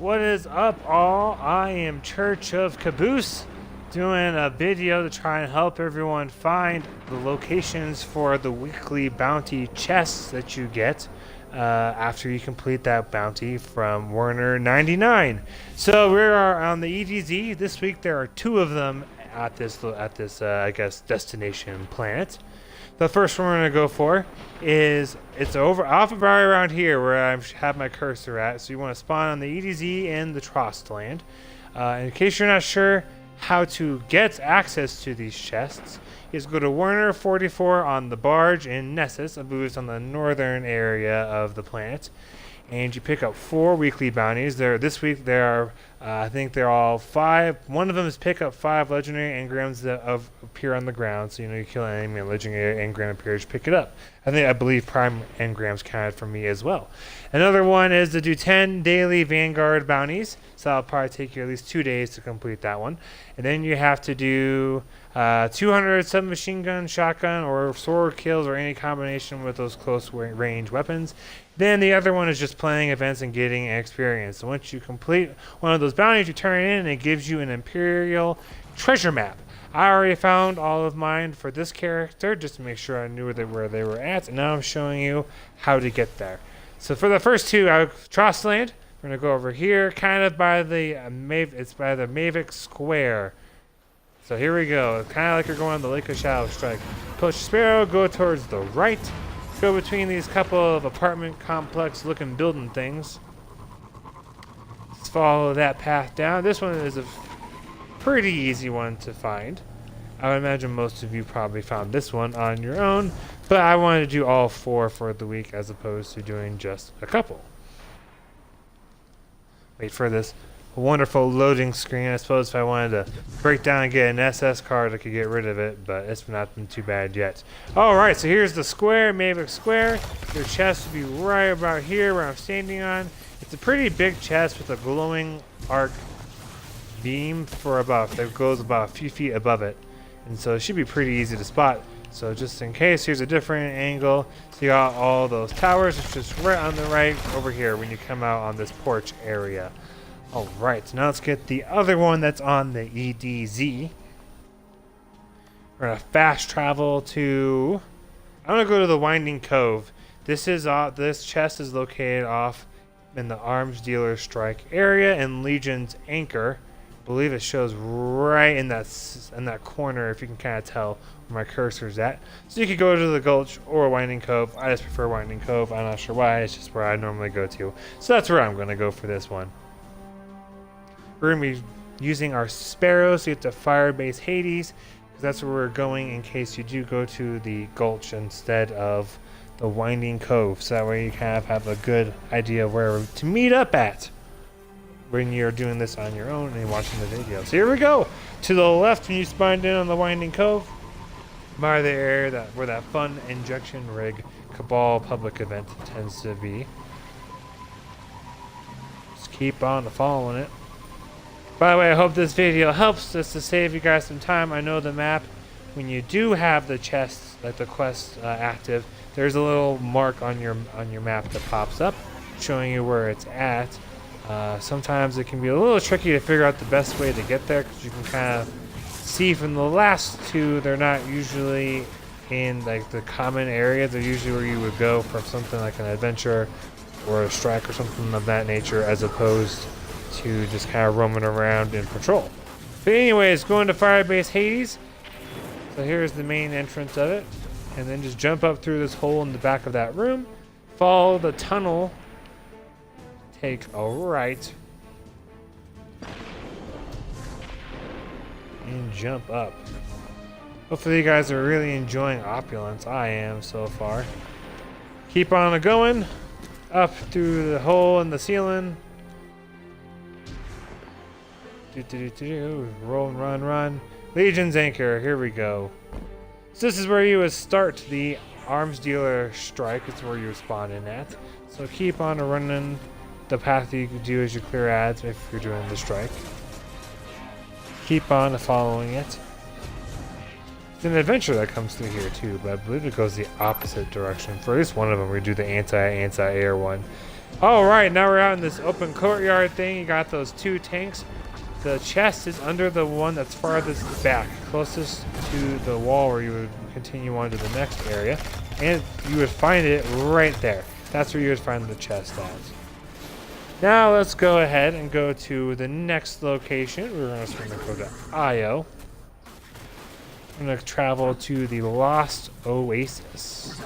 What is up, all? I am Church of Caboose, doing a video to try and help everyone find the locations for the weekly bounty chests that you get after you complete that bounty from Werner 99. So we are on the EDZ. This week there are two of them at this I guess destination planet. The first one we're going to go for is, it's over off of right around here where I have my cursor at. So you want to spawn on the EDZ and the Trost land. In case you're not sure how to get access to these chests, you just go to Werner 44 on the barge in Nessus. I believe it's on the northern area of the planet. And you pick up 4 weekly bounties. This week there are, I think they're all 5. One of them is pick up 5 legendary engrams that appear on the ground. So you kill an enemy, a legendary engram appears, pick it up. I believe prime engrams counted for me as well. Another one is to do 10 daily Vanguard bounties. So that'll probably take you at least 2 days to complete that one. And then you have to do 200 submachine gun, shotgun, or sword kills, or any combination with those close range weapons. Then the other one is just playing events and getting experience. So once you complete one of those bounties, you turn it in and it gives you an Imperial treasure map. I already found all of mine for this character just to make sure I knew where they were at, and now I'm showing you how to get there. So for the first two, Trost land, we're going to go over here, kind of by the it's by the Mavic Square. So here we go, kind of like you're going on the Lake of Shadow Strike. Push Sparrow, go towards the right. Go between these couple of apartment complex looking building things. Just follow that path down. This one is a pretty easy one to find. I would imagine most of you probably found this one on your own, but I wanted to do all 4 for the week as opposed to doing just a couple. Wait for this wonderful loading screen. I suppose if I wanted to break down and get an SS card, I could get rid of it, but it's not been too bad yet. Alright, so here's the square, Mavic Square. Your chest would be right about here where I'm standing on. It's a pretty big chest with a glowing arc beam that goes about a few feet above it. And so it should be pretty easy to spot. So just in case, here's a different angle. So you got all those towers. It's just right on the right over here when you come out on this porch area. Alright, so now let's get the other one that's on the EDZ. We're going to fast travel to... I'm going to go to the Winding Cove. This chest is located off in the Arms Dealer Strike area in Legion's Anchor. I believe it shows right in that corner, if you can kind of tell where my cursor's at. So you could go to the Gulch or Winding Cove. I just prefer Winding Cove. I'm not sure why. It's just where I normally go to. So that's where I'm going to go for this one. We're going to be using our Sparrows to get to Firebase Hades, because that's where we're going in case you do go to the Gulch instead of the Winding Cove. So that way you kind of have a good idea of where to meet up at when you're doing this on your own and watching the video. So here we go. To the left when you spawned in on the Winding Cove, by the area where that fun injection rig Cabal public event tends to be. Just keep on following it. By the way, I hope this video helps just to save you guys some time. I know the map, when you do have the chests, like the quest active, there's a little mark on your map that pops up showing you where it's at. Sometimes it can be a little tricky to figure out the best way to get there, because you can kind of see from the last two, they're not usually in like the common area. They're usually where you would go for something like an adventure or a strike or something of that nature, as opposed to just kind of roaming around in patrol. But anyways, going to Firebase Hades. So here's the main entrance of it, and then just jump up through this hole in the back of that room, follow the tunnel, take a right, and jump up. Hopefully you guys are really enjoying Opulence. I am so far. Keep on going up through the hole in the ceiling. Roll and run. Legion's Anchor, here we go. So this is where you would start the Arms Dealer Strike. It's where you spawn in at. So keep on running the path you can do as you clear ads if you're doing the strike. Keep on following it. There's an adventure that comes through here too, but I believe it goes the opposite direction. For at least one of them, we do the anti-air one. All right, now we're out in this open courtyard thing. You got those 2 tanks. The chest is under the one that's farthest back, closest to the wall where you would continue on to the next area. And you would find it right there. That's where you would find the chest at. Now let's go ahead and go to the next location. We're going to go to Io. I'm going to travel to the Lost Oasis.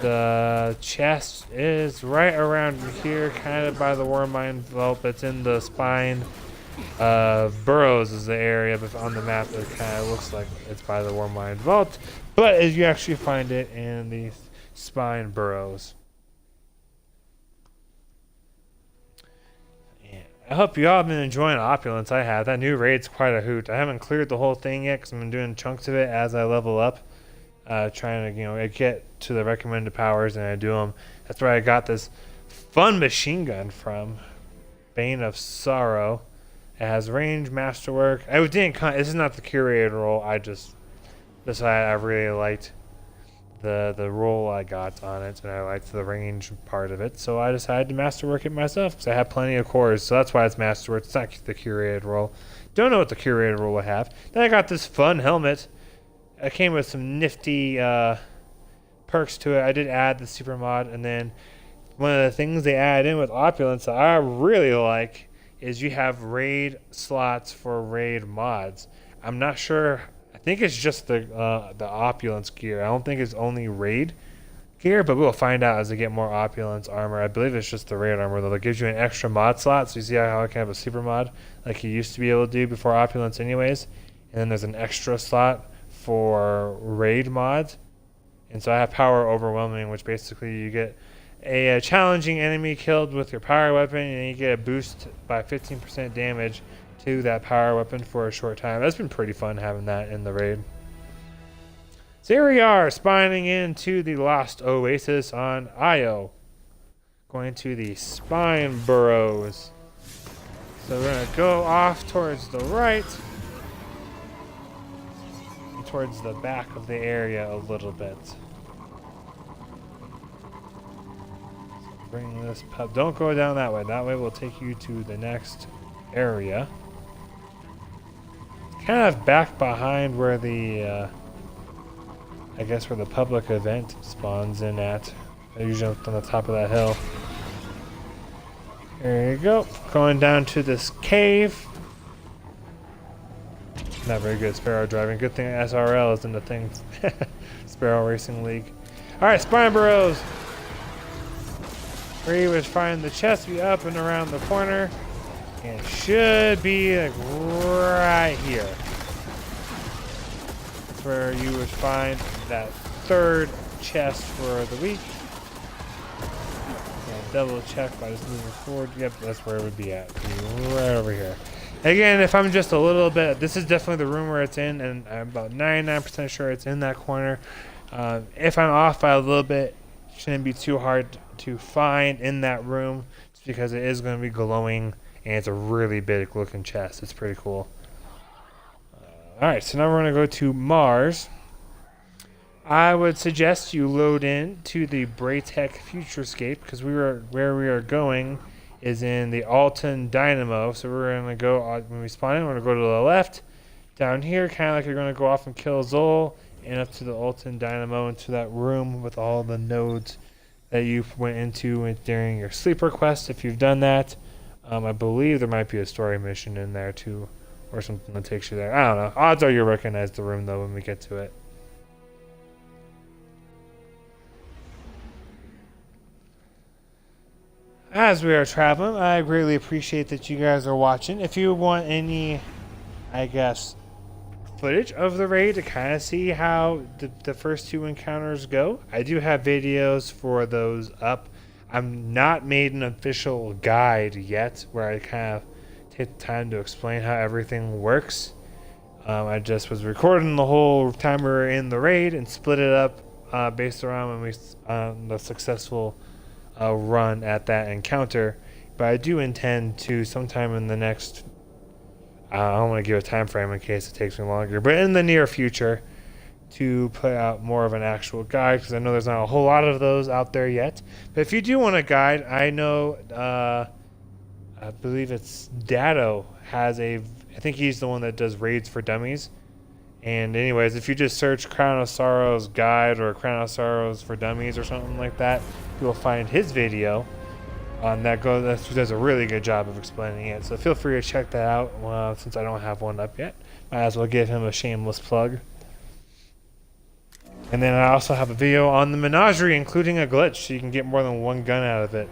The chest is right around here, kind of by the Wormmine Vault. It's in the spine. Burrows is the area, but on the map it kind of looks like it's by the Wormmine Vault. But as you actually find it in the spine burrows. I hope you all have been enjoying Opulence. I have. That new raid's quite a hoot. I haven't cleared the whole thing yet because I've been doing chunks of it as I level up. Trying to, I get to the recommended powers and I do them. That's where I got this fun machine gun from. Bane of Sorrow. It has range, masterwork. This is not the curator role. I really liked the role I got on it, and I liked the range part of it, so I decided to masterwork it myself because I have plenty of cores, so that's why it's masterwork. It's not the curated role. Don't know what the curated role will have. Then I got this fun helmet. It came with some nifty perks to it. I did add the super mod, and then one of the things they add in with Opulence that I really like is you have raid slots for raid mods. I'm not sure. I think it's just the Opulence gear. I don't think it's only raid gear, but we'll find out as I get more Opulence armor. I believe it's just the raid armor, though. It gives you an extra mod slot, so you see how I can have a super mod like you used to be able to do before Opulence anyways. And then there's an extra slot for raid mods. And so I have Power Overwhelming, which basically you get a challenging enemy killed with your power weapon, and you get a boost by 15% damage to that power weapon for a short time. That's been pretty fun having that in the raid. So here we are, spawning into the Lost Oasis on Io. Going to the Spine Burrows. So we're going to go off towards the right. Towards the back of the area a little bit. Bring this pub. Don't go down that way. That way will take you to the next area. Kind of back behind where the, I guess where the public event spawns in at. I usually up on the top of that hill. There you go. Going down to this cave. Not very good Sparrow driving. Good thing SRL is in the thing. Sparrow Racing League. Alright, Spine Burrows. Where you would find the chest be up and around the corner. And it should be like right here. That's where you would find that 3rd chest for the week. And double check by just moving forward. Yep, that's where it would be at. Right over here. Again, if I'm just a little bit, this is definitely the room where it's in, and I'm about 99% sure it's in that corner. If I'm off by a little bit, it shouldn't be too hard to find in that room, just because it is going to be glowing, and it's a really big looking chest. It's pretty cool. Alright, so now we're going to go to Mars. I would suggest you load in to the Braytech Futurescape, because where we are going is in the Alton Dynamo. So we're going to go, when we spawn in, we're going to go to the left. Down here, kind of like you're going to go off and kill Zol, and up to the Alton Dynamo, into that room with all the nodes that you went into during your sleeper quest, if you've done that. I believe there might be a story mission in there too, or something that takes you there. I don't know. Odds are you'll recognize the room, though, when we get to it. As we are traveling, I greatly appreciate that you guys are watching. If you want any, I guess, footage of the raid to kind of see how the first 2 encounters go, I do have videos for those up. I'm not made an official guide yet where I kind of take the time to explain how everything works. I just was recording the whole time we were in the raid and split it up based around when we the successful run at that encounter. But I do intend to sometime in the next, I don't want to give a time frame in case it takes me longer, but in the near future, to put out more of an actual guide, because I know there's not a whole lot of those out there yet. But if you do want a guide, I know I believe it's Dado has I think he's the one that does raids for dummies. And anyways, if you just search Crown of Sorrows guide or Crown of Sorrows for dummies or something like that, you will find his video on that. Does a really good job of explaining it. So feel free to check that out. Since I don't have one up yet, might as well give him a shameless plug. And then I also have a video on the menagerie, including a glitch, so you can get more than one gun out of it.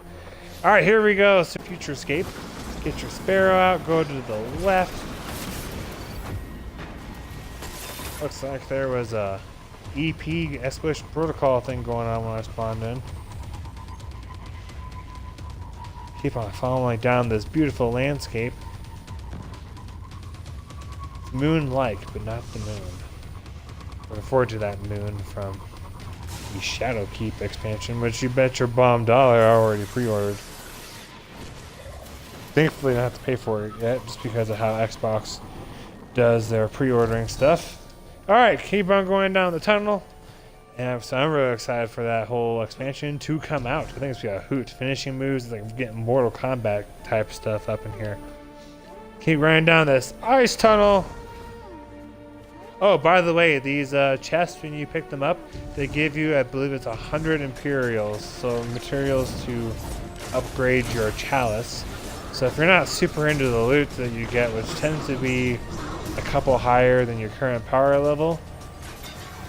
Alright, here we go. So Future Escape. Get your Sparrow out, go to the left. Looks like there was a EP Expedition Protocol thing going on when I spawned in. Keep on following down this beautiful landscape. Moon-like, but not the moon. Looking forward to that moon from the Shadow Keep expansion, which you bet your bomb dollar I already pre-ordered. Thankfully, I don't have to pay for it yet, just because of how Xbox does their pre-ordering stuff. Alright, keep on going down the tunnel. And so I'm really excited for that whole expansion to come out. I think it's gonna be a hoot. Finishing moves, like getting Mortal Kombat type stuff up in here. Keep running down this ice tunnel. Oh, by the way, these chests, when you pick them up, they give you, I believe it's 100 Imperials, so materials to upgrade your chalice. So if you're not super into the loot that you get, which tends to be a couple higher than your current power level,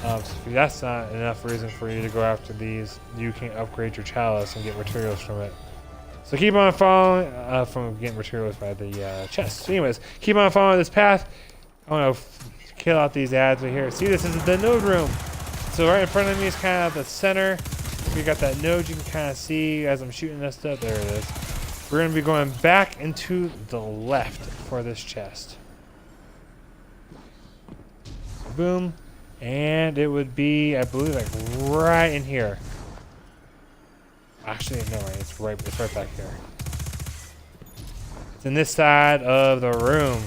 so if that's not enough reason for you to go after these, you can upgrade your chalice and get materials from it. So keep on following, from getting materials by the chest. So anyways, keep on following this path. I want to kill out these ads right here. See, this is the node room. So right in front of me is kind of the center. We got that node you can kind of see as I'm shooting this stuff. There it is. We're going to be going back into the left for this chest. Boom. And it would be, I believe, like right in here. Actually, no, it's right back here. It's in this side of the room.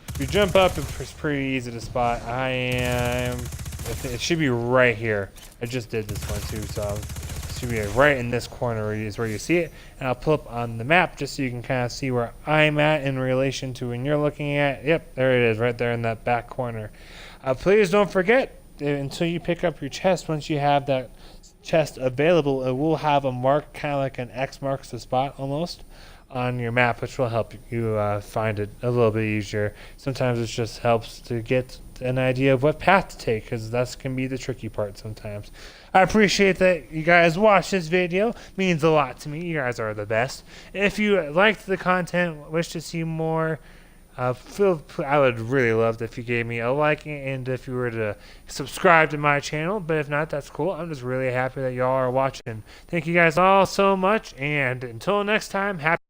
If you jump up, it's pretty easy to spot. It should be right here. I just did this one too, so it should be right in this corner is where you see it. And I'll pull up on the map just so you can kind of see where I'm at in relation to when you're looking at. Yep, there it is, right there in that back corner. Please don't forget, until you pick up your chest, once you have that chest available, it will have a mark, kind of like an X marks the spot almost, on your map, which will help you find it a little bit easier. Sometimes it just helps to get an idea of what path to take, because that can be the tricky part sometimes. I appreciate that you guys watched this video. It means a lot to me. You guys are the best. If you liked the content, wish to see more, I would really love it if you gave me a like, and if you were to subscribe to my channel. But if not, that's cool. I'm just really happy that y'all are watching. Thank you guys all so much, and until next time, happy